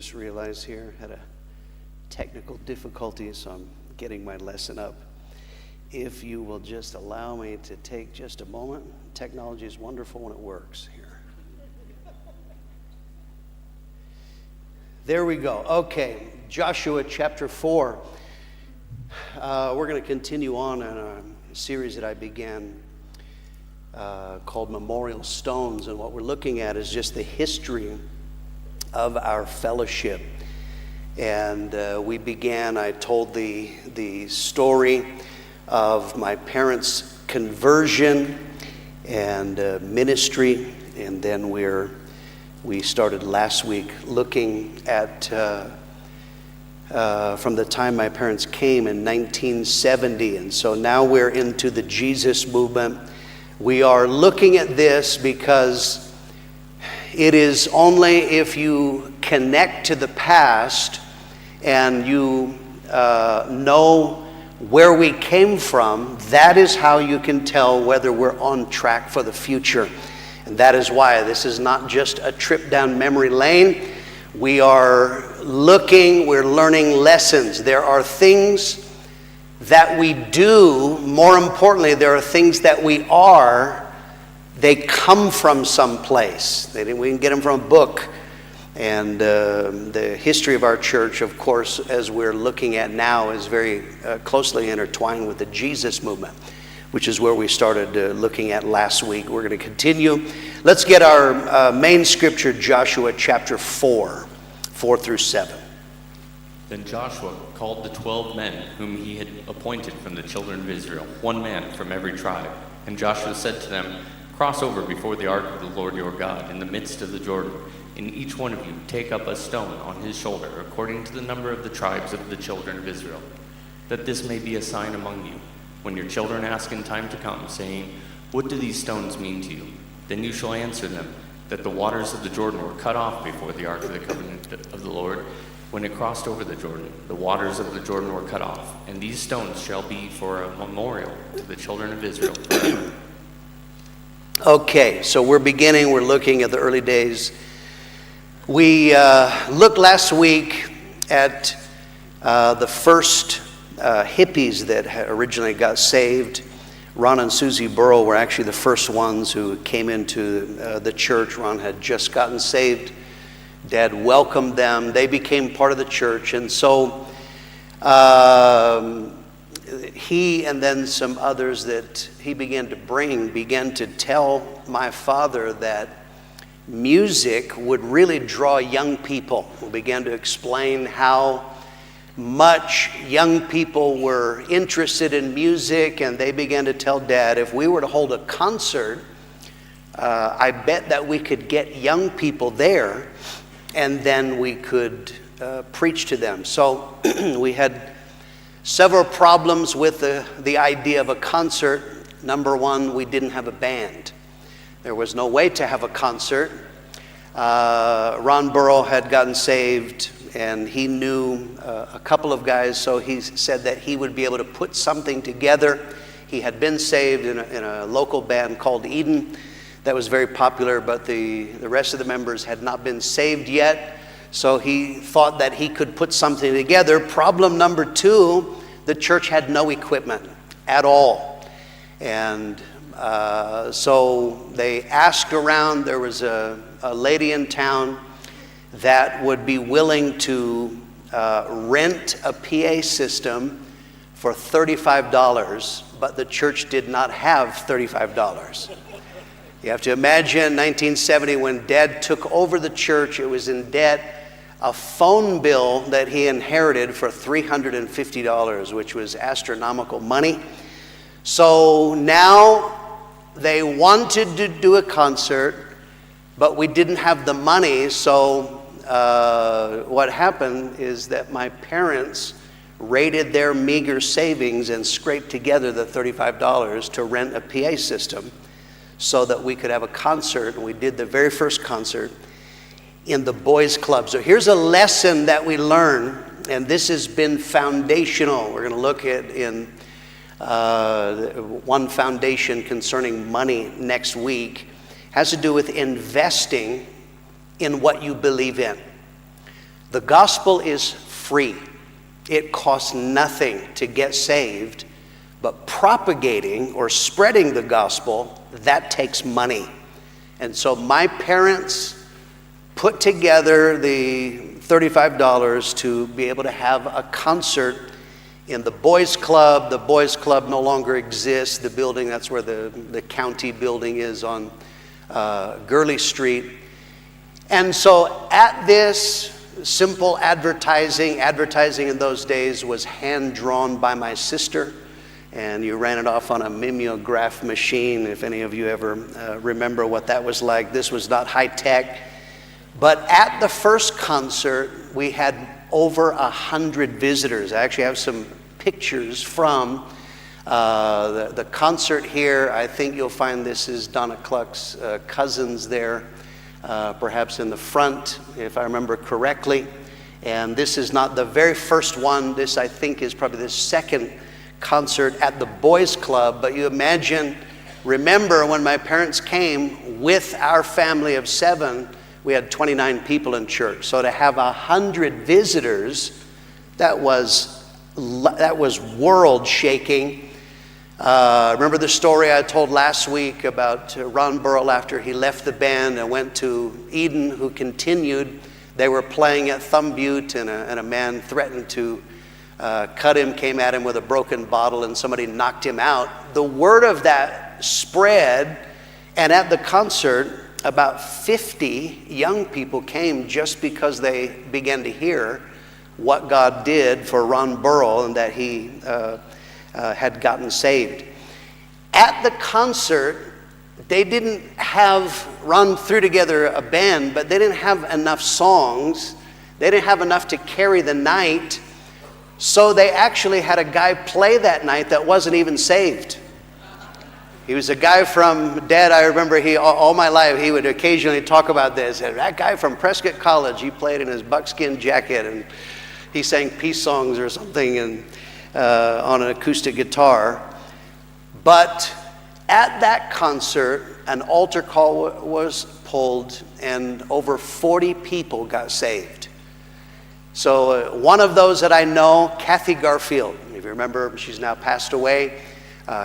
just realized here, had a technical difficulty, so I'm getting my lesson up. If you will just allow me to take just a moment. Technology is wonderful when it works here. There we go. Okay, Joshua chapter 4. We're going to continue on in a series that I began called Memorial Stones, and what we're looking at is just the history of our fellowship. And I told the story of my parents' conversion and ministry, and then we started last week looking at from the time my parents came in 1970, and so now we're into the Jesus movement. We are looking at this because it is only if you connect to the past and you know where we came from, that is how you can tell whether we're on track for the future. And that is why this is not just a trip down memory lane. We are we're learning lessons. There are things that we do. More importantly, there are things that we are. They come from someplace. We can get them from a book. And the history of our church, of course, as we're looking at now, is very closely intertwined with the Jesus movement, which is where we started looking at last week. We're going to continue. Let's get our main scripture, Joshua chapter 4 through 7. Then Joshua called the 12 men whom he had appointed from the children of Israel, one man from every tribe. And Joshua said to them, "Cross over before the ark of the Lord your God in the midst of the Jordan. And each one of you take up a stone on his shoulder, according to the number of the tribes of the children of Israel, that this may be a sign among you. When your children ask in time to come, saying, 'What do these stones mean to you?' Then you shall answer them, that the waters of the Jordan were cut off before the ark of the covenant of the Lord. When it crossed over the Jordan, the waters of the Jordan were cut off, and these stones shall be for a memorial to the children of Israel forever." Okay, so we're looking at the early days. We looked last week at the first hippies that originally got saved. Ron and Susie Burrow were actually the first ones who came into the church. Ron had just gotten saved. Dad welcomed them. They became part of the church. And so he and then some others that he began to tell my father that music would really draw young people. We began to explain how much young people were interested in music, and they began to tell Dad, if we were to hold a concert, I bet that we could get young people there, and then we could preach to them. So we had several problems with the idea of a concert. Number one, we didn't have a band. There was no way to have a concert. Ron Burrow had gotten saved, and he knew a couple of guys, so he said that he would be able to put something together. He had been saved in a local band called Eden that was very popular, but the rest of the members had not been saved yet, so he thought that he could put something together. Problem number two, the church had no equipment at all. And so they asked around. There was a lady in town that would be willing to rent a PA system for $35, but the church did not have $35. You have to imagine 1970 when Dad took over the church, it was in debt. A phone bill that he inherited for $350, which was astronomical money. So now they wanted to do a concert, but we didn't have the money. So what happened is that my parents raided their meager savings and scraped together the $35 to rent a PA system so that we could have a concert. And we did the very first concert in the boys' club. So here's a lesson that we learn, and this has been foundational. We're going to look at in one foundation concerning money next week. Has to do with investing in what you believe in. The gospel is free. It costs nothing to get saved, but propagating or spreading the gospel, that takes money. And so my parents put together the $35 to be able to have a concert in the Boys Club. The Boys Club no longer exists. The building, that's where the county building is on Gurley Street. And so at this simple advertising in those days was hand-drawn by my sister, and you ran it off on a mimeograph machine, if any of you ever remember what that was like. This was not high-tech. But at the first concert, we had over 100 visitors. I actually have some pictures from the concert here. I think you'll find this is Donna Cluck's cousins there, perhaps in the front, if I remember correctly. And this is not the very first one. This, I think, is probably the second concert at the Boys Club. But you remember when my parents came with our family of 7, we had 29 people in church. So to have 100 visitors, that was world-shaking. Remember the story I told last week about Ron Burrell after he left the band and went to Eden, who continued. They were playing at Thumb Butte, and a man threatened to cut him, came at him with a broken bottle, and somebody knocked him out. The word of that spread, and at the concert, about 50 young people came just because they began to hear what God did for Ron Burrell and that he had gotten saved. At the concert, they didn't have Ron threw together a band, but they didn't have enough songs. They didn't have enough to carry the night. So they actually had a guy play that night that wasn't even saved. He was a guy from, Dad, I remember all my life, he would occasionally talk about this. And that guy from Prescott College, he played in his buckskin jacket and he sang peace songs or something and on an acoustic guitar. But at that concert, an altar call was pulled and over 40 people got saved. So one of those that I know, Kathy Garfield, if you remember, she's now passed away.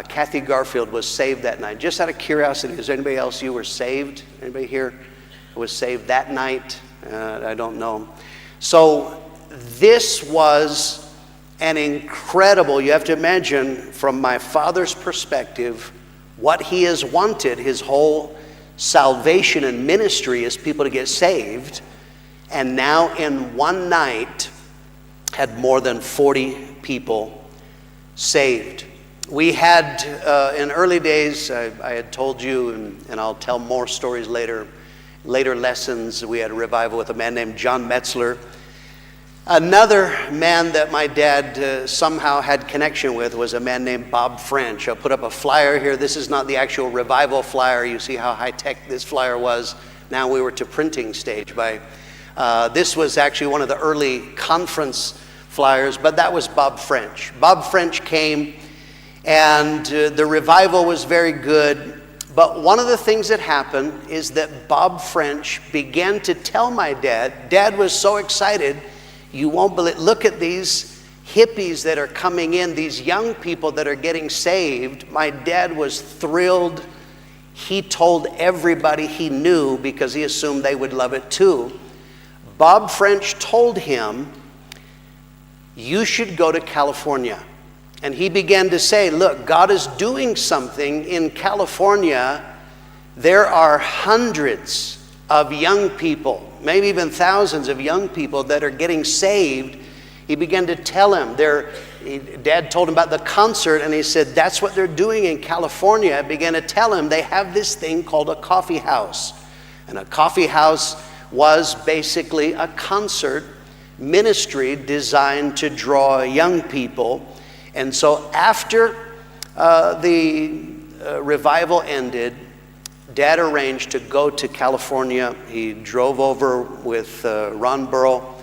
Kathy Garfield was saved that night. Just out of curiosity, is there anybody else you were saved? Anybody here was saved that night? I don't know. So this was an incredible, you have to imagine from my father's perspective, what he has wanted his whole salvation and ministry is people to get saved. And now in one night had more than 40 people saved. We had, in early days, I had told you, and I'll tell more stories later lessons, we had a revival with a man named John Metzler. Another man that my dad somehow had connection with was a man named Bob French. I'll put up a flyer here. This is not the actual revival flyer. You see how high-tech this flyer was. Now we were to printing stage. This was actually one of the early conference flyers, but that was Bob French. Bob French came, and the revival was very good. But one of the things that happened is that Bob French began to tell my dad, Dad was so excited, you won't believe, look at these hippies that are coming in, these young people that are getting saved. My dad was thrilled. He told everybody he knew because he assumed they would love it too. Bob French told him, you should go to California. And he began to say, look, God is doing something in California. There are hundreds of young people, maybe even thousands of young people that are getting saved. He began to tell him, Dad told him about the concert, and he said, that's what they're doing in California. I began to tell him they have this thing called a coffee house. And a coffee house was basically a concert ministry designed to draw young people. And so after the revival ended, Dad arranged to go to California. He drove over with Ron Burrell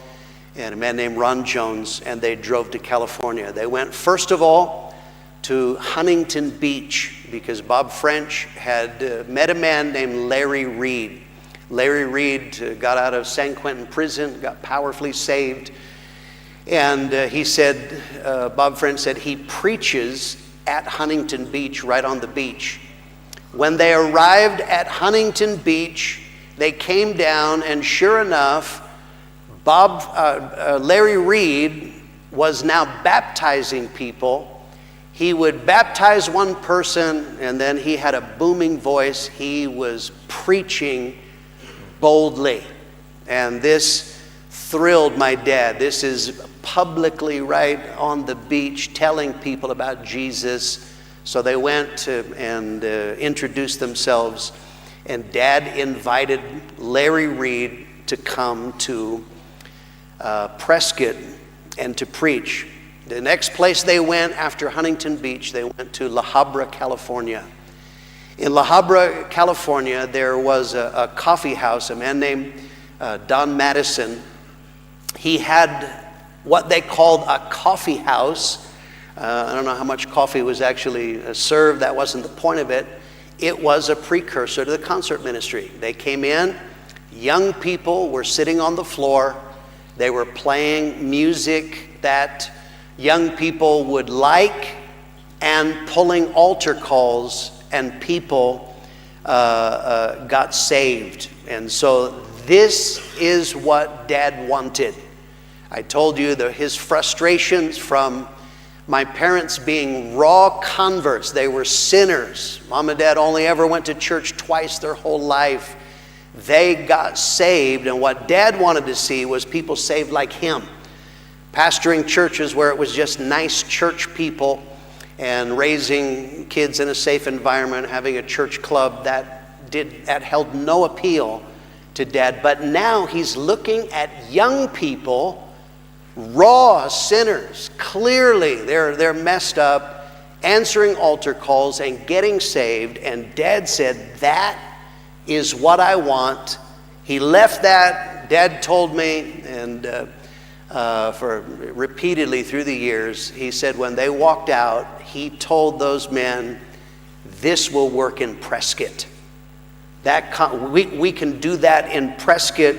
and a man named Ron Jones, and they drove to California. They went, first of all, to Huntington Beach because Bob French had met a man named Larry Reed. Larry Reed got out of San Quentin prison, got powerfully saved. And he said, Bob Friend said, he preaches at Huntington Beach, right on the beach. When they arrived at Huntington Beach, they came down, and sure enough, Larry Reed was now baptizing people. He would baptize one person, and then he had a booming voice. He was preaching boldly. And this thrilled my dad. This is publicly right on the beach telling people about Jesus. So they went and introduced themselves. And Dad invited Larry Reed to come to Prescott and to preach. The next place they went after Huntington Beach, they went to La Habra, California. In La Habra, California, there was a coffee house, a man named Don Madison. He had what they called a coffee house. I don't know how much coffee was actually served. That wasn't the point of it. It was a precursor to the concert ministry. They came in, young people were sitting on the floor. They were playing music that young people would like and pulling altar calls, and people got saved. And so this is what Dad wanted. I told you that his frustrations from my parents being raw converts. They were sinners. Mom and Dad only ever went to church twice their whole life. They got saved, and what Dad wanted to see was people saved like him. Pastoring churches where it was just nice church people and raising kids in a safe environment, having a church club, that held no appeal to Dad. But now he's looking at young people, raw sinners. Clearly they're messed up, answering altar calls and getting saved. And Dad said, that is what I want. He left that. Dad told me, and for repeatedly through the years, he said when they walked out, he told those men, this will work in Prescott. We can do that in Prescott.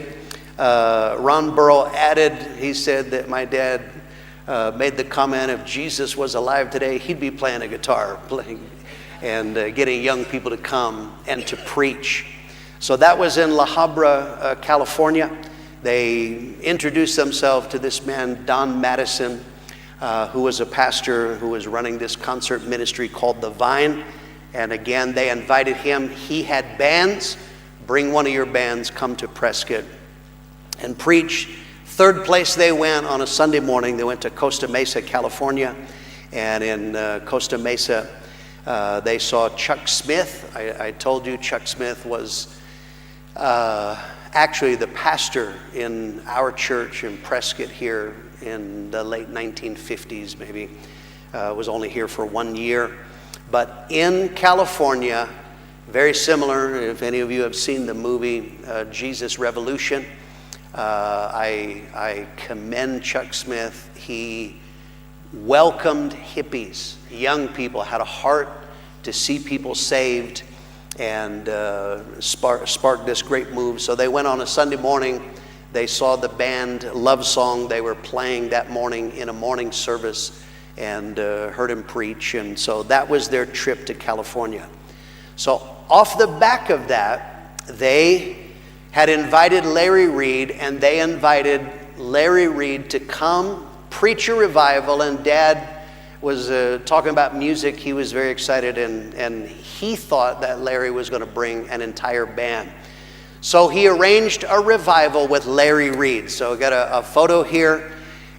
Ron Burrow added, he said that my dad made the comment, if Jesus was alive today, he'd be playing a guitar, and getting young people to come and to preach. So that was in La Habra, California. They introduced themselves to this man, Don Madison, who was a pastor who was running this concert ministry called The Vine. And again, they invited him. He had bands. Bring one of your bands, come to Prescott and preach. Third place they went on a Sunday morning, they went to Costa Mesa, California. And in Costa Mesa, they saw Chuck Smith. I told you Chuck Smith was actually the pastor in our church in Prescott here in the late 1950s, maybe. Was only here for 1 year. But in California, very similar, if any of you have seen the movie Jesus Revolution, I commend Chuck Smith. He welcomed hippies, young people, had a heart to see people saved, and sparked this great move. So they went on a Sunday morning. They saw the band Love Song. They were playing that morning in a morning service, and heard him preach. And so that was their trip to California. So off the back of that, they had invited Larry Reed, and they invited Larry Reed to come preach a revival. And Dad was talking about music. He was very excited, and he thought that Larry was going to bring an entire band. So he arranged a revival with Larry Reed. So I got a photo here,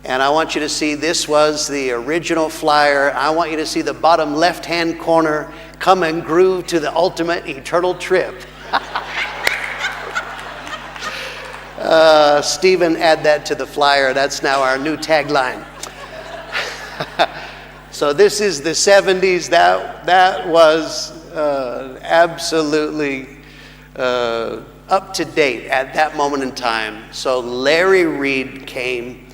and I want you to see, this was the original flyer. I want you to see the bottom left-hand corner, come and groove to the ultimate eternal trip. Stephen, add that to the flyer. That's now our new tagline. So this is the 70s. That was absolutely up to date at that moment in time. So Larry Reed came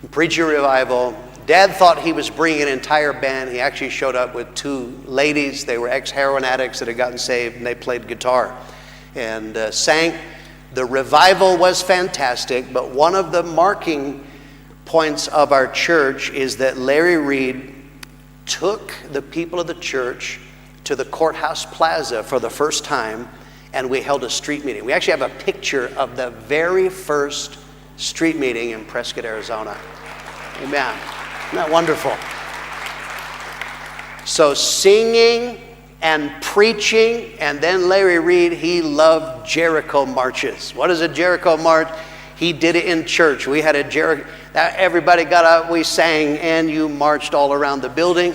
and preached a revival. Dad thought he was bringing an entire band. He actually showed up with 2 ladies. They were ex-heroin addicts that had gotten saved, and they played guitar and sang. The revival was fantastic, but one of the marking points of our church is that Larry Reed took the people of the church to the courthouse plaza for the first time, and we held a street meeting. We actually have a picture of the very first street meeting in Prescott, Arizona. Amen. Isn't that wonderful? So singing and preaching, and then Larry Reed, he loved Jericho marches. What is a Jericho march? He did it in church. We had a Jericho, everybody got up, we sang, and you marched all around the building,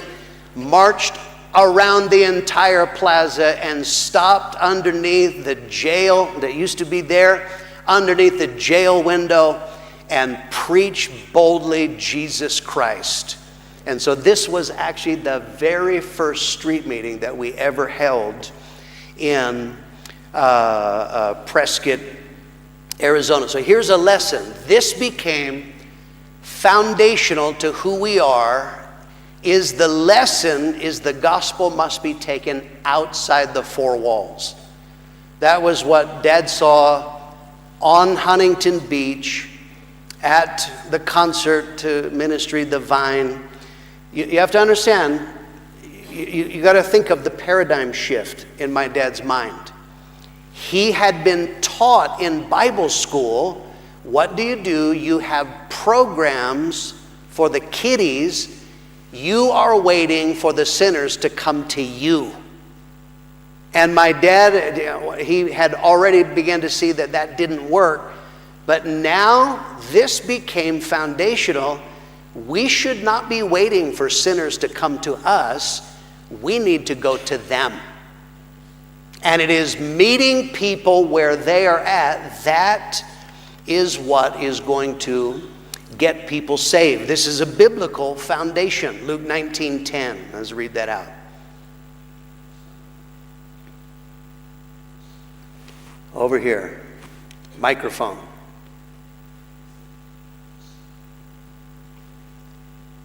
marched around the entire plaza, and stopped underneath the jail that used to be there, underneath the jail window, and preached boldly Jesus Christ. And so this was actually the very first street meeting that we ever held in Prescott, Arizona. So here's a lesson. This became foundational to who we are. The lesson is the gospel must be taken outside the four walls. That was what Dad saw on Huntington Beach at the concert to ministry, The Vine. You have to understand, you got to think of the paradigm shift in my dad's mind. He had been taught in Bible school, what do? You have programs for the kiddies. You are waiting for the sinners to come to you. And my dad, he had already begun to see that that didn't work. But now this became foundational. We should not be waiting for sinners to come to us. We need to go to them. And it is meeting people where they are at. That is what is going to get people saved. This is a biblical foundation. Luke 19:10. Let's read that out. Over here. Microphone.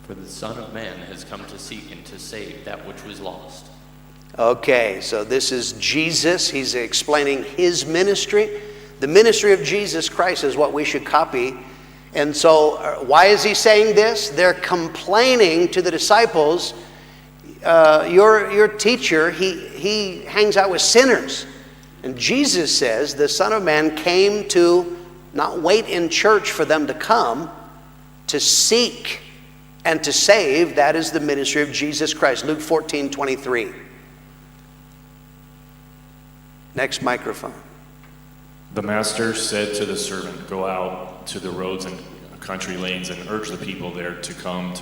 For the Son of Man has come to seek and to save that which was lost. Okay, so this is Jesus. He's explaining his ministry. The ministry of Jesus Christ is what we should copy. And so why is he saying this? They're complaining to the disciples, your teacher, he hangs out with sinners. And Jesus says the Son of Man came to not wait in church for them to come, to seek and to save. That is the ministry of Jesus Christ. Luke 14:23. Next microphone. The master said to the servant, "Go out to the roads and country lanes and urge the people there to come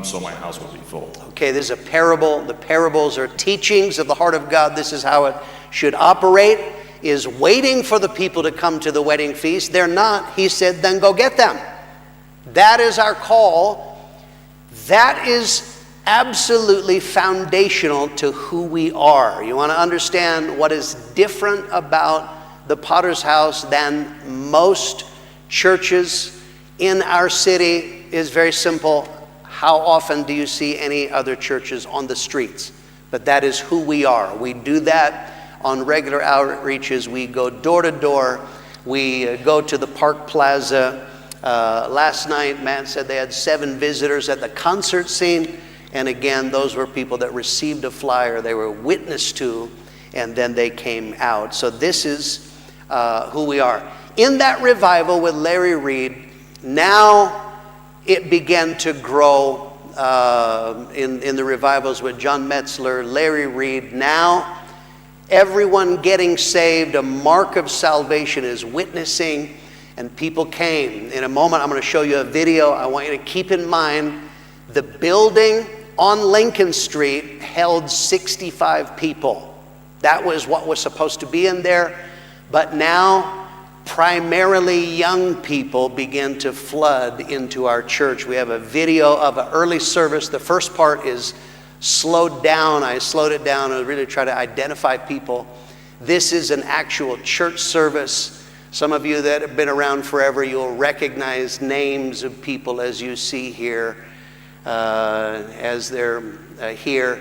so my house will be full." Okay, this is a parable. The parables are teachings of the heart of God. This is how it should operate, is waiting for the people to come to the wedding feast. They're not. He said, then go get them. That is our call. That is absolutely foundational to who we are. You want to understand what is different about the Potter's House than most churches in our city is very simple. How often do you see any other churches on the streets? But that is who we are. We do that on regular outreaches. We go door to door. We go to the Park Plaza. Last night, Matt said they had 7 visitors at the concert scene. And again, those were people that received a flyer, they were witnessed to, and then they came out. So this is who we are. In that revival with Larry Reed, now it began to grow in the revivals with John Metzler, Larry Reed. Now everyone getting saved, a mark of salvation is witnessing, and people came. In a moment, I'm going to show you a video. I want you to keep in mind the building on Lincoln Street held 65 people. That was what was supposed to be in there. But now, primarily young people begin to flood into our church. We have a video of an early service. The first part is slowed down. I slowed it down to really try to identify people. This is an actual church service. Some of you that have been around forever, you'll recognize names of people as you see here. As they're here.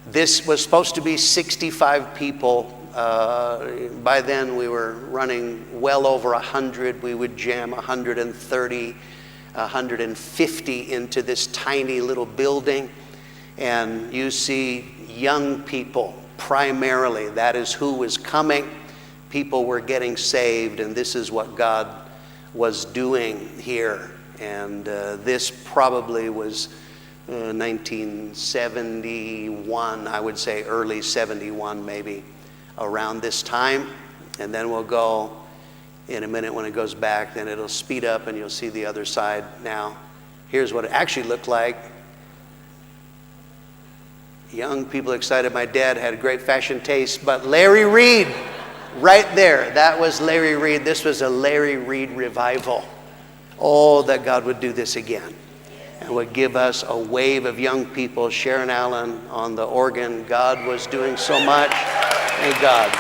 This was supposed to be 65 people. By then we were running well over 100. We would jam 130, 150 into this tiny little building. And you see young people primarily. That is who was coming. People were getting saved, and this is what God was doing here. And this probably was 1971, I would say early 71 maybe, around this time. And then we'll go in a minute when it goes back, then it'll speed up and you'll see the other side now. Here's what it actually looked like. Young people excited. My dad had a great fashion taste, but Larry Reed, right there, that was Larry Reed. This was a Larry Reed revival. Oh, that God would do this again and would give us a wave of young people. Sharon Allen on the organ. God was doing so much. Thank God.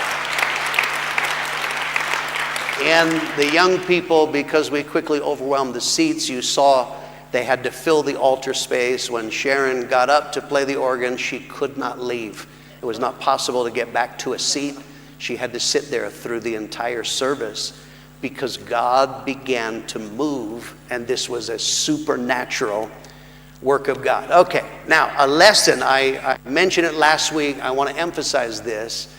And the young people, because we quickly overwhelmed the seats, you saw they had to fill the altar space. When Sharon got up to play the organ, she could not leave. It was not possible to get back to a seat. She had to sit there through the entire service because God began to move, and this was a supernatural work of God. Okay, now a lesson. I mentioned it last week. I want to emphasize this.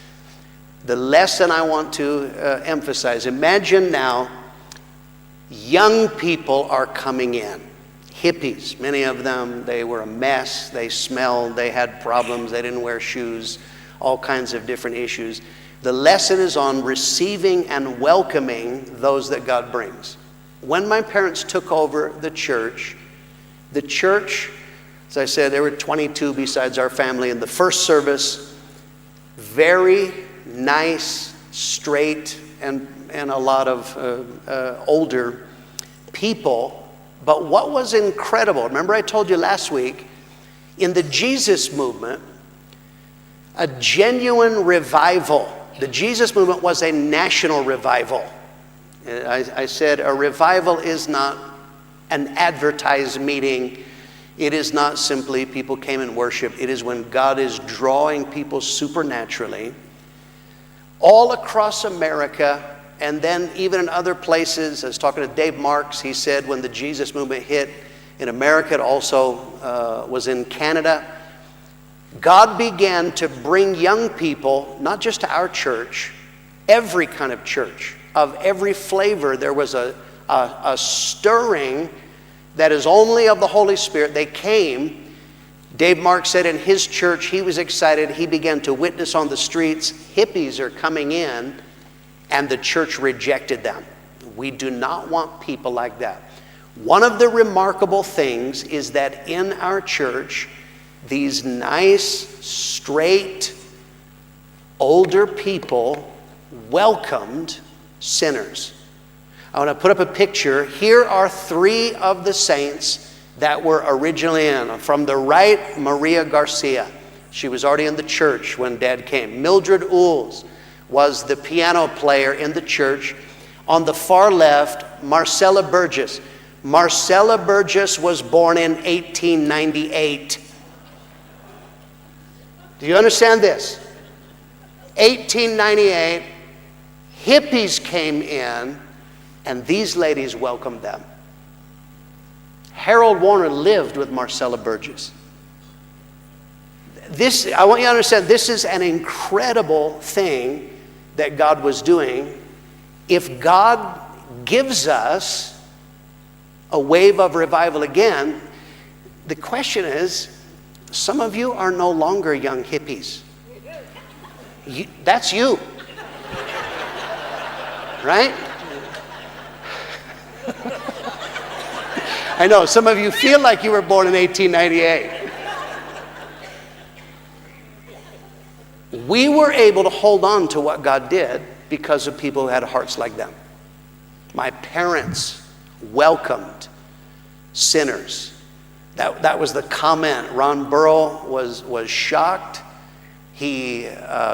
The lesson I want to emphasize. Imagine now young people are coming in. Hippies, many of them, they were a mess. They smelled, they had problems, they didn't wear shoes, all kinds of different issues. The lesson is on receiving and welcoming those that God brings. When my parents took over the church, as I said, there were 22 besides our family in the first service. Very nice, straight, and a lot of older people. But what was incredible, remember I told you last week, in the Jesus movement, a genuine revival. The Jesus movement was a national revival. I said a revival is not an advertised meeting. It is not simply people came and worshiped. It is when God is drawing people supernaturally all across America. And then even in other places, I was talking to Dave Marks, he said when the Jesus movement hit in America, it also was in Canada. God began to bring young people, not just to our church, every kind of church, of every flavor. There was a stirring that is only of the Holy Spirit. They came. Dave Marks said in his church, he was excited. He began to witness on the streets. Hippies are coming in. And the church rejected them. We do not want people like that. One of the remarkable things is that in our church, these nice, straight, older people welcomed sinners. I want to put up a picture. Here are 3 of the saints that were originally in. From the right, Maria Garcia. She was already in the church when Dad came. Mildred Ools was the piano player in the church. On the far left, Marcella Burgess. Marcella Burgess was born in 1898. Do you understand this? 1898, hippies came in, and these ladies welcomed them. Harold Warner lived with Marcella Burgess. I want you to understand, this is an incredible thing that God was doing. If God gives us a wave of revival again, the question is, some of you are no longer young hippies. That's you. Right? I know, some of you feel like you were born in 1898. We were able to hold on to what God did because of people who had hearts like them. My parents welcomed sinners. That was the comment. Ron Burrow was shocked. He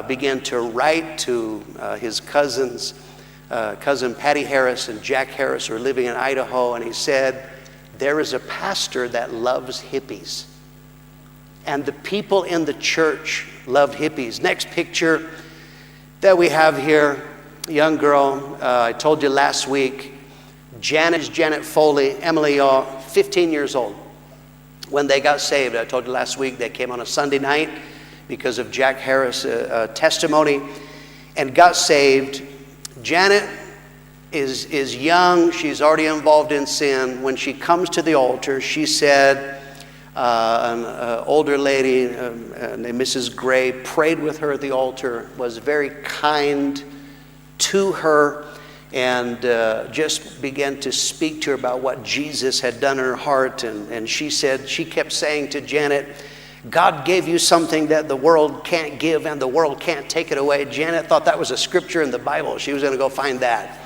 began to write to his cousins, cousin Patty Harris and Jack Harris, who were living in Idaho, and he said, there is a pastor that loves hippies. And the people in the church loved hippies. Next picture, that we have here, a young girl, I told you last week, Janet Foley, Emily Yaw, 15 years old. When they got saved, I told you last week, they came on a Sunday night because of Jack Harris' testimony and got saved. Janet is young. She's already involved in sin. When she comes to the altar, she said, an older lady named Mrs. Gray prayed with her at the altar, was very kind to her, and just began to speak to her about what Jesus had done in her heart. And she said, she kept saying to Janet, God gave you something that the world can't give and the world can't take it away. Janet thought that was a scripture in the Bible. She was going to go find that.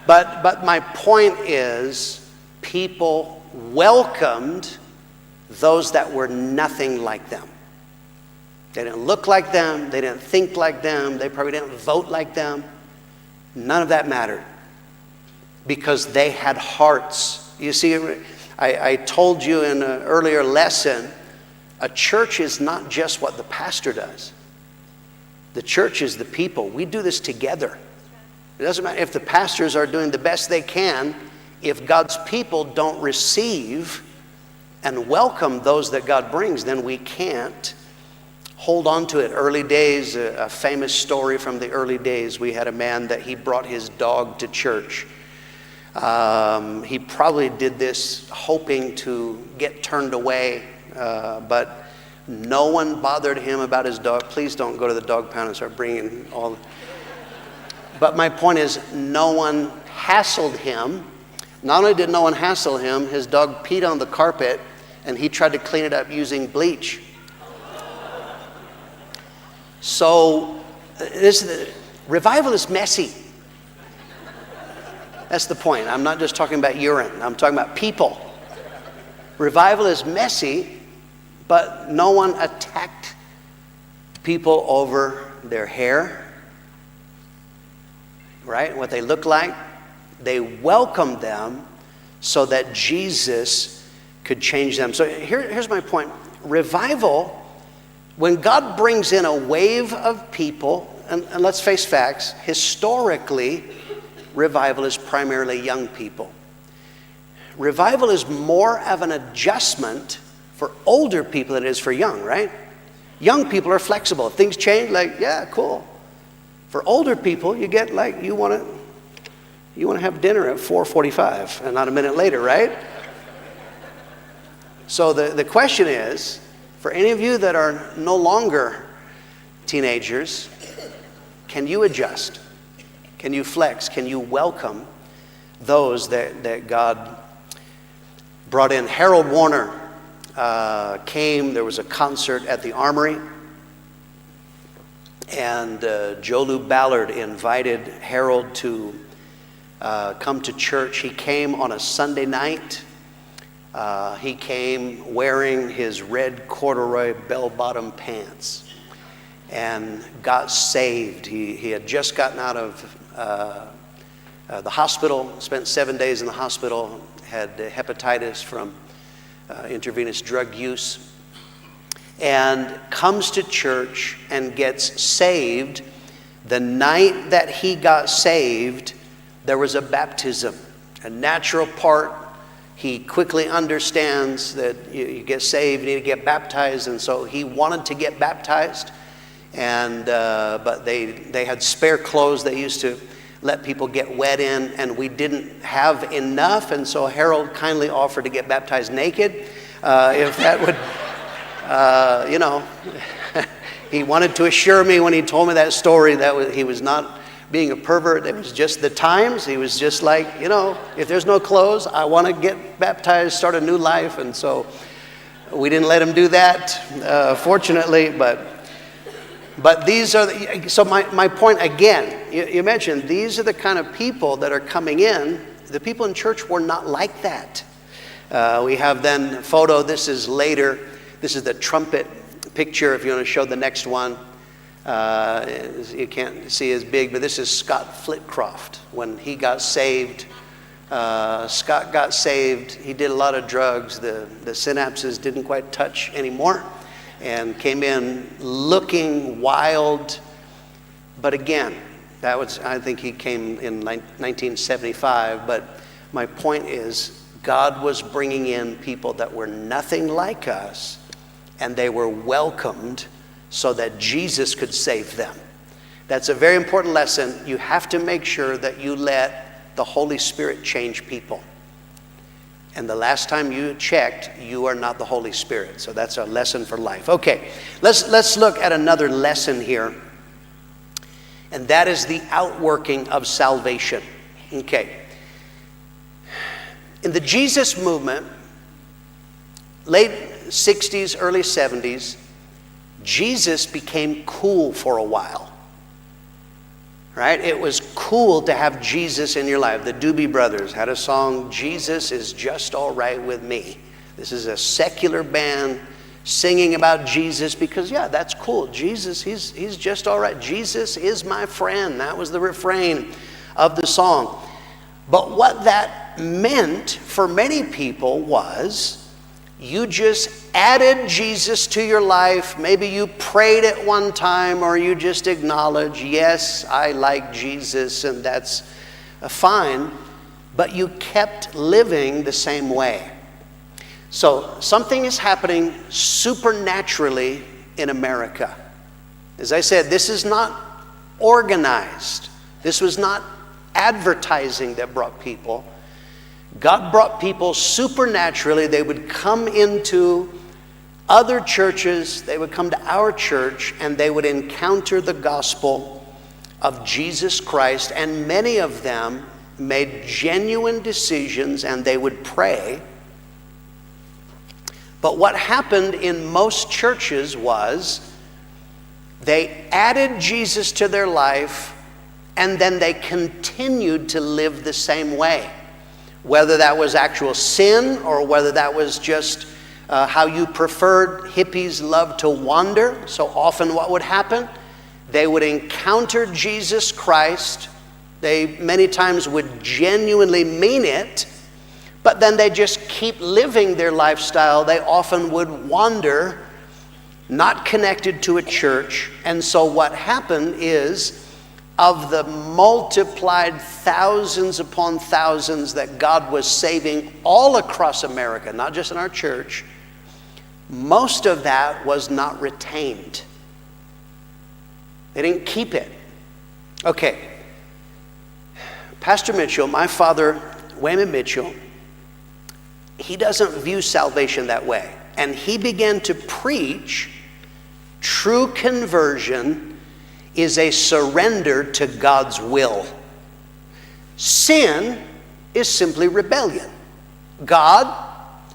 But my point is, people welcomed those that were nothing like them. They didn't look like them. They didn't think like them. They probably didn't vote like them. None of that mattered because they had hearts. You see, I told you in an earlier lesson, a church is not just what the pastor does. The church is the people. We do this together. It doesn't matter if the pastors are doing the best they can. If God's people don't receive and welcome those that God brings, then we can't hold on to it. Early days, a famous story from the early days, we had a man that he brought his dog to church. He probably did this hoping to get turned away, but no one bothered him about his dog. Please don't go to the dog pound and start bringing all. But my point is, no one hassled him. Not only did no one hassle him, his dog peed on the carpet, and he tried to clean it up using bleach. So, revival is messy. That's the point. I'm not just talking about urine. I'm talking about people. Revival is messy, but no one attacked people over their hair, right? What they look like. They welcomed them so that Jesus could change them. So here's my point. Revival, when God brings in a wave of people, and let's face facts, historically, revival is primarily young people. Revival is more of an adjustment for older people than it is for young, right? Young people are flexible. If things change, like, yeah, cool. For older people, you get like, you want to have dinner at 4:45 and not a minute later, right? So the question is, for any of you that are no longer teenagers, can you adjust? Can you flex? Can you welcome those that God brought in? Harold Warner came. There was a concert at the Armory, and Joe Lou Ballard invited Harold to come to church. He came on a Sunday night. He came wearing his red corduroy bell-bottom pants and got saved. He had just gotten out of the hospital, spent 7 days in the hospital, had hepatitis from intravenous drug use, and comes to church and gets saved. The night that he got saved, there was a baptism, a natural part. He quickly understands that you get saved, you need to get baptized, and so he wanted to get baptized. And but they had spare clothes they used to let people get wet in, and we didn't have enough, and so Harold kindly offered to get baptized naked, if that would, he wanted to assure me when he told me that story that he was not being a pervert. It was just the times. He was just like, if there's no clothes, I want to get baptized, start a new life. And so we didn't let him do that, fortunately. But these are, so my point again, you mentioned, these are the kind of people that are coming in. The people in church were not like that. We have then a photo, this is later. This is the trumpet picture, if you want to show the next one. You can't see as big, but this is Scott Flitcroft. When he got saved, Scott got saved. He did a lot of drugs. The synapses didn't quite touch anymore, and came in looking wild, But again, I think he came in 1975, but my point is, God was bringing in people that were nothing like us, and they were welcomed so that Jesus could save them. That's a very important lesson. You have to make sure that you let the Holy Spirit change people. And the last time you checked, you are not the Holy Spirit. So that's a lesson for life. Okay, let's look at another lesson here. And that is the outworking of salvation. Okay. In the Jesus movement, late 60s, early 70s, Jesus became cool for a while. Right? It was cool to have Jesus in your life. The Doobie Brothers had a song, Jesus is Just All Right With Me. This is a secular band singing about Jesus because, yeah, that's cool. Jesus, he's just all right. Jesus is my friend. That was the refrain of the song. But what that meant for many people was you just added Jesus to your life. Maybe you prayed at one time, or you just acknowledge, yes, I like Jesus, and that's fine. But you kept living the same way. So something is happening supernaturally in America. As I said, this is not organized. This was not advertising that brought people. God brought people supernaturally. They would come into other churches, they would come to our church, and they would encounter the gospel of Jesus Christ. And many of them made genuine decisions, and they would pray. But what happened in most churches was they added Jesus to their life, and then they continued to live the same way. Whether that was actual sin or whether that was just how you preferred. Hippies love to wander. So often what would happen? They would encounter Jesus Christ. They many times would genuinely mean it, but then they just keep living their lifestyle. They often would wander, not connected to a church. And so what happened is, of the multiplied thousands upon thousands that God was saving all across America, not just in our church, most of that was not retained. They didn't keep it. Okay. Pastor Mitchell, my father, Wayman Mitchell, he doesn't view salvation that way. And he began to preach true conversion is a surrender to God's will. Sin is simply rebellion. God,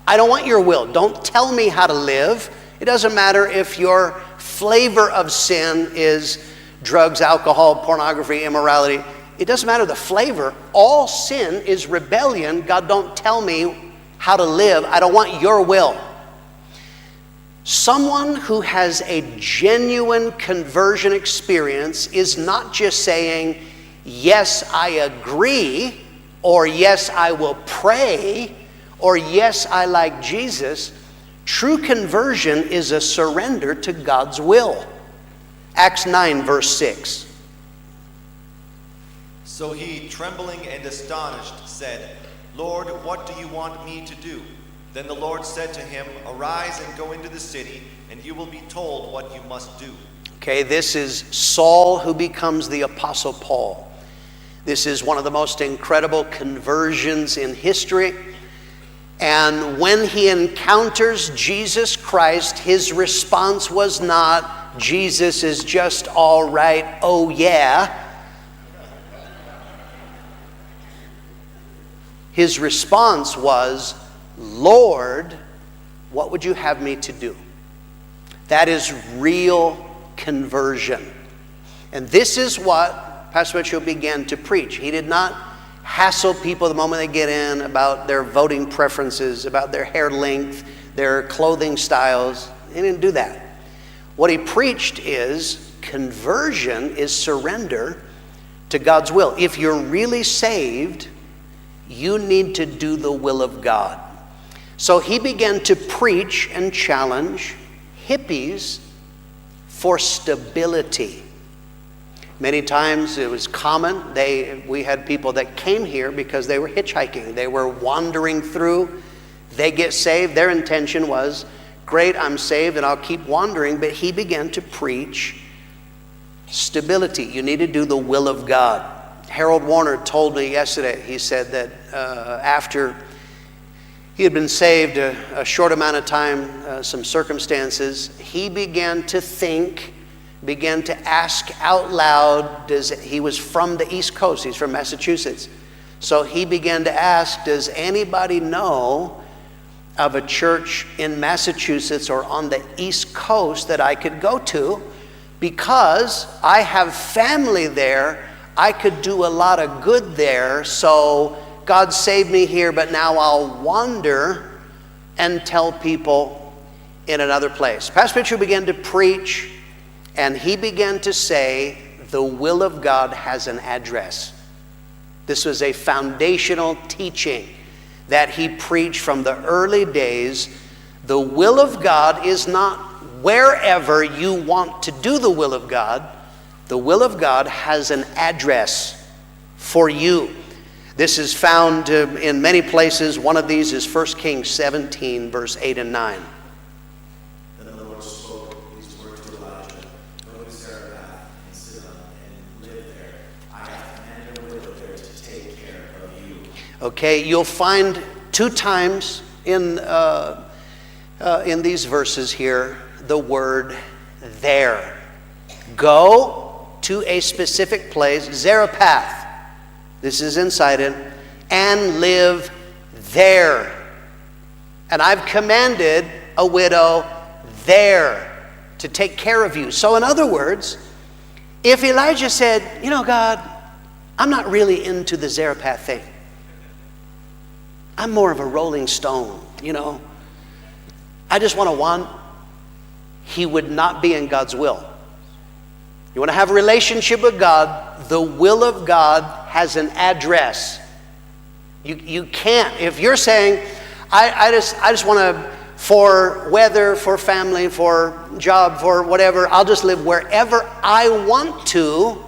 I don't want your will. Don't tell me how to live. It doesn't matter if your flavor of sin is drugs, alcohol, pornography, immorality. It doesn't matter the flavor. All sin is rebellion. God, don't tell me how to live. I don't want your will. Someone who has a genuine conversion experience is not just saying, yes, I agree, or yes, I will pray, or yes, I like Jesus. True conversion is a surrender to God's will. Acts 9, verse 6. So he, trembling and astonished, said, Lord, what do you want me to do? Then the Lord said to him, Arise and go into the city, and you will be told what you must do. Okay, this is Saul who becomes the Apostle Paul. This is one of the most incredible conversions in history. And when he encounters Jesus Christ, his response was not, Jesus is just all right, oh yeah. His response was, Lord, what would you have me to do? That is real conversion. And this is what Pastor Mitchell began to preach. He did not hassle people the moment they get in about their voting preferences, about their hair length, their clothing styles. He didn't do that. What he preached is conversion is surrender to God's will. If you're really saved, you need to do the will of God. So he began to preach and challenge hippies for stability. Many times it was common. We had people that came here because they were hitchhiking. They were wandering through. They get saved. Their intention was, great, I'm saved and I'll keep wandering. But he began to preach stability. You need to do the will of God. Harold Warner told me yesterday, he said that after he had been saved a short amount of time, some circumstances, he began to think, began to ask out loud. He was from the East Coast, he's from Massachusetts. So he began to ask, does anybody know of a church in Massachusetts or on the East Coast that I could go to? Because I have family there, I could do a lot of good there. So God saved me here, but now I'll wander and tell people in another place. Pastor Mitchell began to preach, and he began to say, the will of God has an address. This was a foundational teaching that he preached from the early days. The will of God is not wherever you want to do the will of God. The will of God has an address for you. This is found in many places. One of these is 1 Kings 17, verse 8 and 9. Then the Lord spoke these words to Elijah, go to Zarephath and Sidon and live there. I have commanded a widow there to take care of you. Okay, you'll find 2 times in these verses here the word there. Go to a specific place, Zarephath. This is in Sidon, and live there. And I've commanded a widow there to take care of you. So in other words, if Elijah said, you know, God, I'm not really into the Zarephath thing. I'm more of a rolling stone, you know. I just want to want. He would not be in God's will. You want to have a relationship with God, the will of God has an address. You can't. If you're saying, I just want to, for weather, for family, for job, for whatever, I'll just live wherever I want to,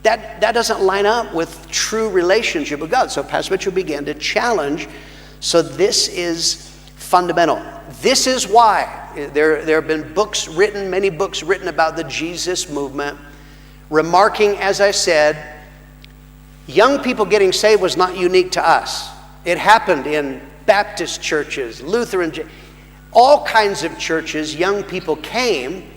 that doesn't line up with true relationship with God. So Pastor Mitchell began to challenge. So this is fundamental. This is why there have been books written, many books written about the Jesus movement, remarking, as I said, young people getting saved was not unique to us. It happened in Baptist churches, Lutheran, all kinds of churches. Young people came,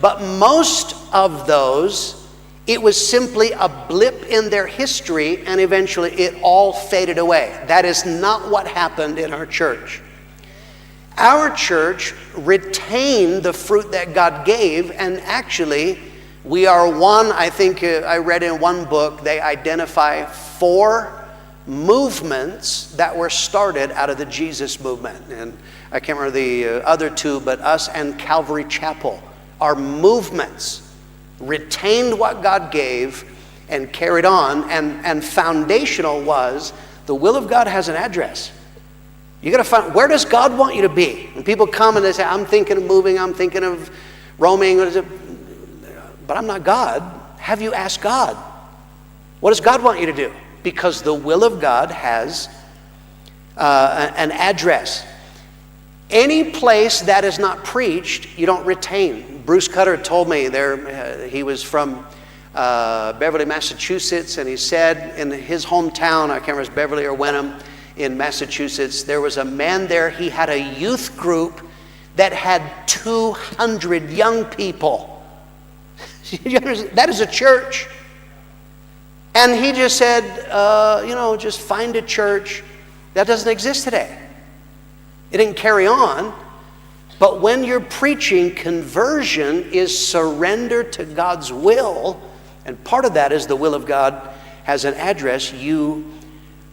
but most of those, it was simply a blip in their history, and eventually it all faded away. That is not what happened in our church. Our church retained the fruit that God gave, and actually we are one, I think I read in one book, they identify 4 movements that were started out of the Jesus movement. And I can't remember the other 2, but us and Calvary Chapel are movements, retained what God gave and carried on, and foundational was the will of God has an address. You got to find, where does God want you to be? When people come and they say, I'm thinking of moving, I'm thinking of roaming, but I'm not God. Have you asked God? What does God want you to do? Because the will of God has an address. Any place that is not preached, you don't retain. Bruce Cutter told me he was from Beverly, Massachusetts, and he said in his hometown, I can't remember if it's Beverly or Wenham, in Massachusetts, there was a man there. He had a youth group that had 200 young people. That is a church. And he just said, just find a church. That doesn't exist today. It didn't carry on. But when you're preaching, conversion is surrender to God's will. And part of that is the will of God has an address. You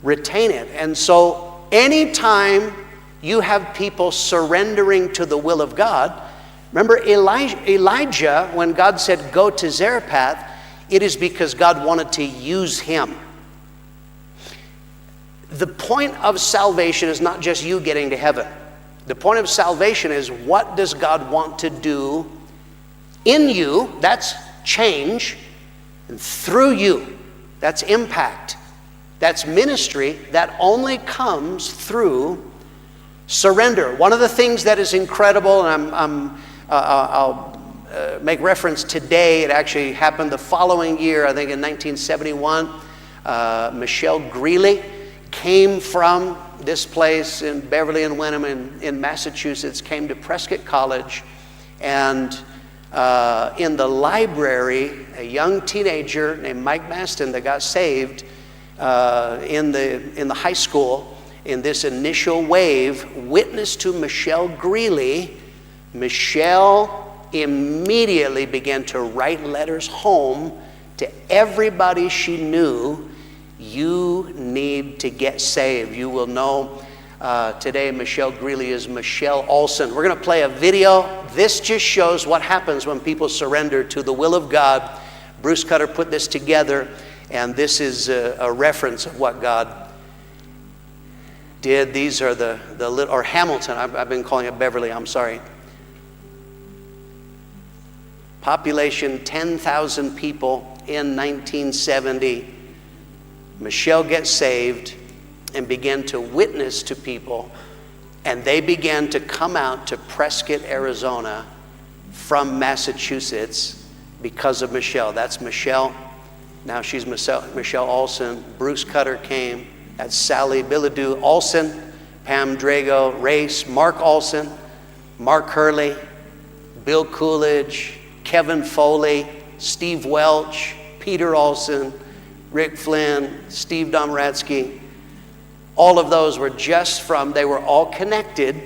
retain it. And so anytime you have people surrendering to the will of God, remember Elijah, when God said go to Zarephath, it is because God wanted to use him. The point of salvation is not just you getting to heaven. The point of salvation is, what does God want to do in you? That's change. And through you, that's impact. That's ministry that only comes through surrender. One of the things that is incredible, and I'll make reference today, it actually happened the following year, I think in 1971, Michelle Greeley came from this place in Beverly and Wenham in Massachusetts, came to Prescott College, and in the library, a young teenager named Mike Maston that got saved in the high school in this initial wave witnessed to Michelle Greeley. Michelle immediately began to write letters home to everybody she knew. You need to get saved. You will know today Michelle Greeley is Michelle Olson. We're going to play a video. This just shows what happens when people surrender to the will of God. Bruce Cutter put this together, and this is a reference of what God did. These are the little, or Hamilton, I've been calling it Beverly, I'm sorry. Population 10,000 people in 1970. Michelle gets saved and began to witness to people, and they began to come out to Prescott, Arizona from Massachusetts because of Michelle. That's Michelle. Now she's Michelle Olson. Bruce Cutter came. That's Sally Bilodeau Olson, Pam Drago, Race, Mark Olson, Mark Hurley, Bill Coolidge, Kevin Foley, Steve Welch, Peter Olson, Rick Flynn, Steve Domratsky. All of those were they were all connected.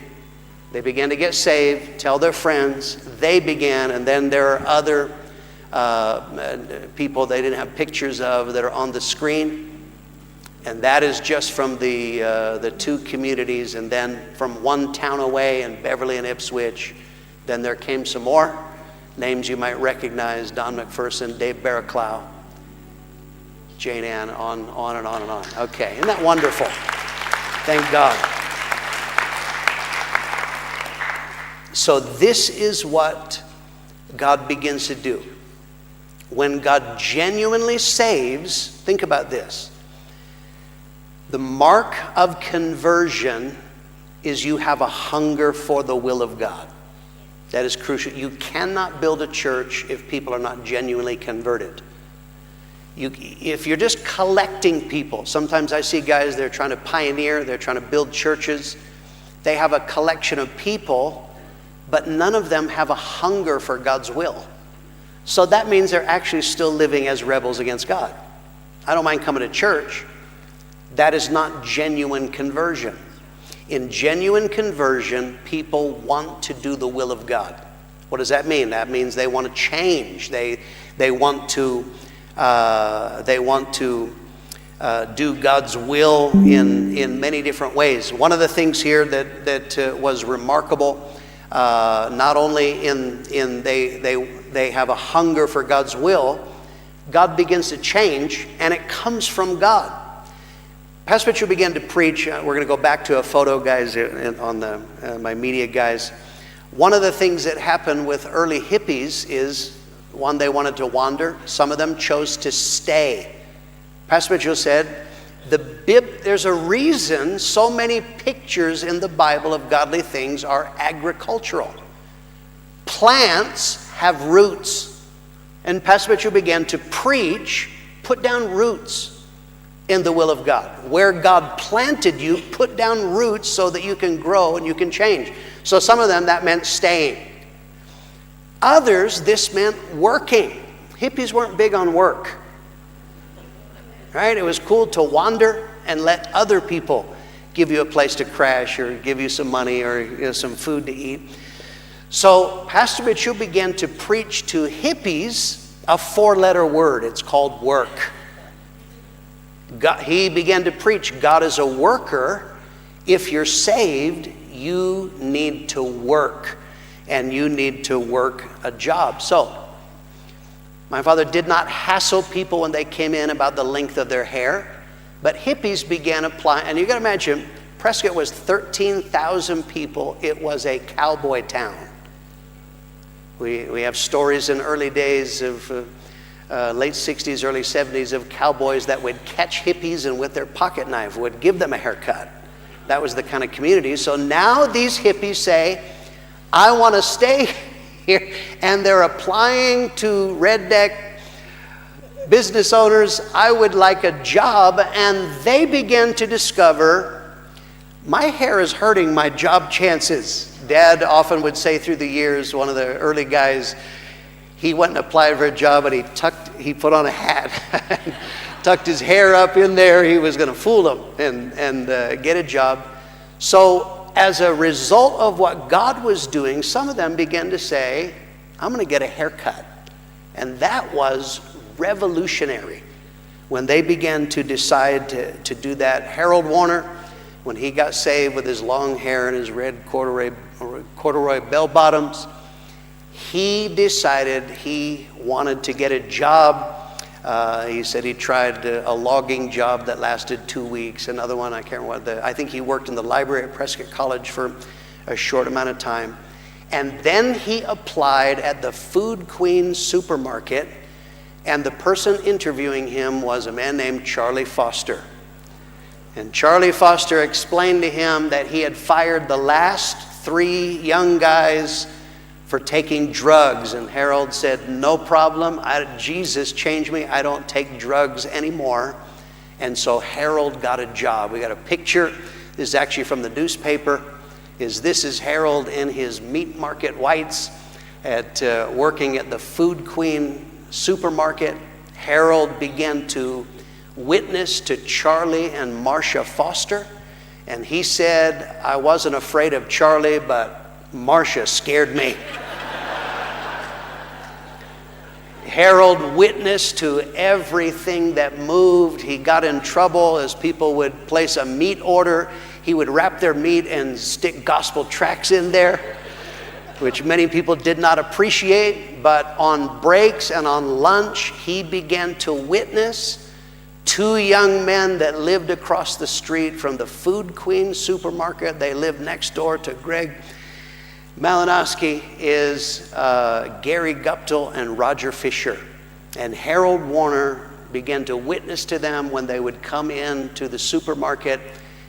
They began to get saved, tell their friends. They began, and then there are other people they didn't have pictures of that are on the screen. And that is just from the two communities, and then from one town away in Beverly and Ipswich. Then there came some more names you might recognize: Don McPherson, Dave Barraclough, Jane Ann, on and on and on. Okay, isn't that wonderful? Thank God. So this is what God begins to do. When God genuinely saves, think about this. The mark of conversion is you have a hunger for the will of God. That is crucial. You cannot build a church if people are not genuinely converted. If you're just collecting people, sometimes I see guys, they're trying to pioneer, they're trying to build churches. They have a collection of people, but none of them have a hunger for God's will. So that means they're actually still living as rebels against God. I don't mind coming to church. That is not genuine conversion. In genuine conversion, people want to do the will of God. What does that mean? That means they want to change. They want to do God's will in many different ways. One of the things here that was remarkable, not only in they have a hunger for God's will, God begins to change, and it comes from God. Pastor Mitchell began to preach. We're going to go back to a photo, guys, on my media guys. One of the things that happened with early hippies is, one, they wanted to wander. Some of them chose to stay. Pastor Mitchell said, there's a reason so many pictures in the Bible of godly things are agricultural. Plants have roots. And Pastor Mitchell began to preach, put down roots in the will of God. Where God planted you, put down roots so that you can grow and you can change. So some of them, that meant staying. Others, this meant working. Hippies weren't big on work. Right? It was cool to wander and let other people give you a place to crash or give you some money or some food to eat. So Pastor Mitchell began to preach to hippies a 4-letter word. It's called work. He began to preach God is a worker. If you're saved, you need to work, and you need to work a job. So my father did not hassle people when they came in about the length of their hair, but hippies began applying. And you got to imagine, Prescott was 13,000 people. It was a cowboy town. We have stories in early days of late 60s, early 70s, of cowboys that would catch hippies and with their pocket knife would give them a haircut. That was the kind of community. So now these hippies say, I want to stay here, and they're applying to redneck business owners, I would like a job, and they begin to discover, my hair is hurting my job chances. Dad often would say through the years, one of the early guys, he went and applied for a job, and he put on a hat, tucked his hair up in there. He was going to fool them and get a job. So as a result of what God was doing, some of them began to say, I'm going to get a haircut. And that was revolutionary when they began to decide to do that. Harold Warner, when he got saved with his long hair and his red corduroy bell bottoms, he decided he wanted to get a job. He said he tried a logging job that lasted 2 weeks. Another one, I can't remember I think he worked in the library at Prescott College for a short amount of time. And then he applied at the Food Queen supermarket, and the person interviewing him was a man named Charlie Foster. And Charlie Foster explained to him that he had fired the last 3 young guys for taking drugs. And Harold said, no problem. Jesus changed me. I don't take drugs anymore. And so Harold got a job. We got a picture. This is actually from the newspaper. This is Harold in his meat market whites working at the Food Queen supermarket. Harold began to witness to Charlie and Marcia Foster. And he said, I wasn't afraid of Charlie, but Marcia scared me. Harold witnessed to everything that moved. He got in trouble as people would place a meat order. He would wrap their meat and stick gospel tracts in there, which many people did not appreciate. But on breaks and on lunch, he began to witness 2 young men that lived across the street from the Food Queen supermarket. They lived next door to Greg Malinowski, is Gary Guptill and Roger Fisher. And Harold Warner began to witness to them when they would come in to the supermarket,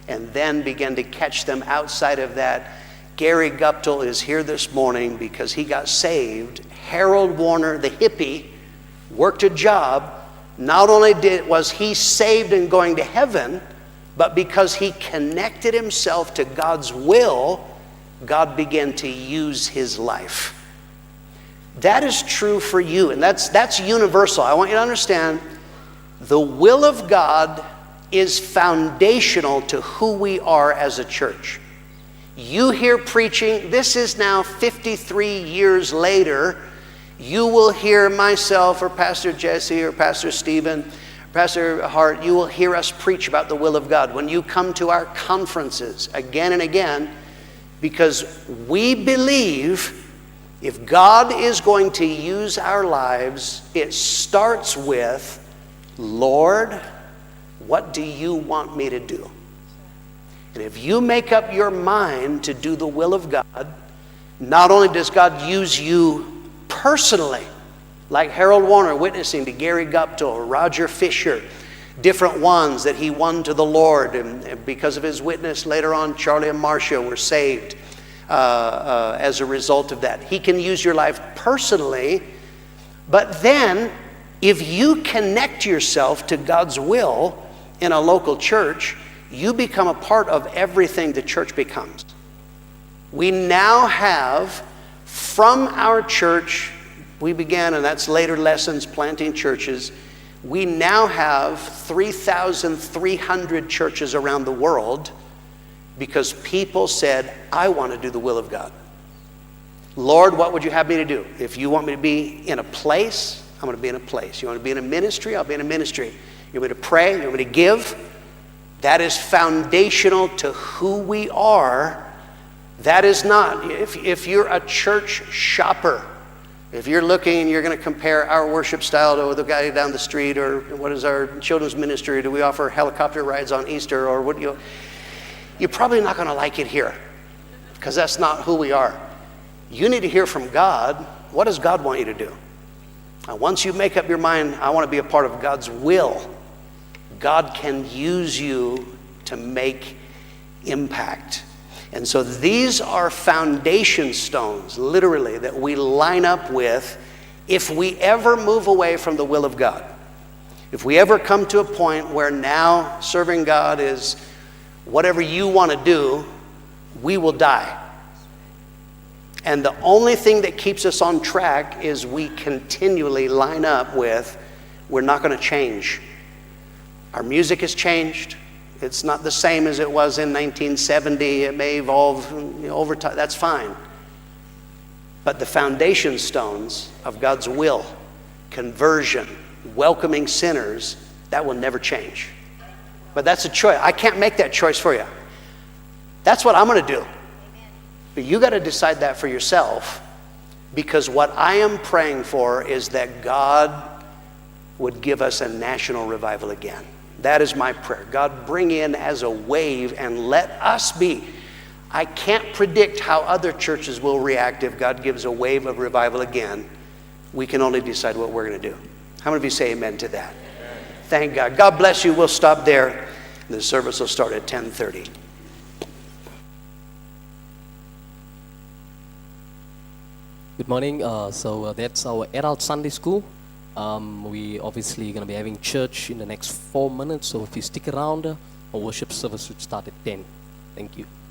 and then began to catch them outside of that. Gary Guptill is here this morning because he got saved. Harold Warner, the hippie, worked a job. Not only was he saved and going to heaven, but because he connected himself to God's will, God began to use his life. That is true for you, and that's universal. I want you to understand, the will of God is foundational to who we are as a church. You hear preaching, this is now 53 years later, you will hear myself or Pastor Jesse or Pastor Stephen, Pastor Hart, you will hear us preach about the will of God. When you come to our conferences again and again, because we believe if God is going to use our lives, it starts with, Lord, what do you want me to do? And if you make up your mind to do the will of God, not only does God use you personally, like Harold Warner witnessing to Gary Guptill, Roger Fisher, different ones that he won to the Lord, and because of his witness later on, Charlie and Marcia were saved as a result of that. He can use your life personally, but then if you connect yourself to God's will in a local church, you become a part of everything the church becomes. We now have, from our church, we began, and that's later lessons, planting churches. We now have 3,300 churches around the world because people said, I want to do the will of God. Lord, what would you have me to do? If you want me to be in a place, I'm going to be in a place. You want to be in a ministry? I'll be in a ministry. You want me to pray? You want me to give? That is foundational to who we are. That is not, if you're a church shopper, if you're looking and you're going to compare our worship style to the guy down the street, or what is our children's ministry, do we offer helicopter rides on Easter, or what, you're probably not going to like it here because that's not who we are. You need to hear from God. What does God want you to do? Now, once you make up your mind, I want to be a part of God's will, God can use you to make impact. And so these are foundation stones, literally, that we line up with if we ever move away from the will of God. If we ever come to a point where now serving God is whatever you want to do, we will die. And the only thing that keeps us on track is we continually line up with, we're not going to change. Our music has changed. It's not the same as it was in 1970. It may evolve over time. That's fine. But the foundation stones of God's will, conversion, welcoming sinners, that will never change. But that's a choice. I can't make that choice for you. That's what I'm going to do. But you got to decide that for yourself, because what I am praying for is that God would give us a national revival again. That is my prayer. God, bring in as a wave and let us be. I can't predict how other churches will react if God gives a wave of revival again. We can only decide what we're going to do. How many of you say amen to that? Amen. Thank God. God bless you. We'll stop there. The service will start at 10:30. Good morning. That's our adult Sunday school. We obviously going to be having church in the next 4 minutes. So if you stick around, our worship service should start at 10. Thank you.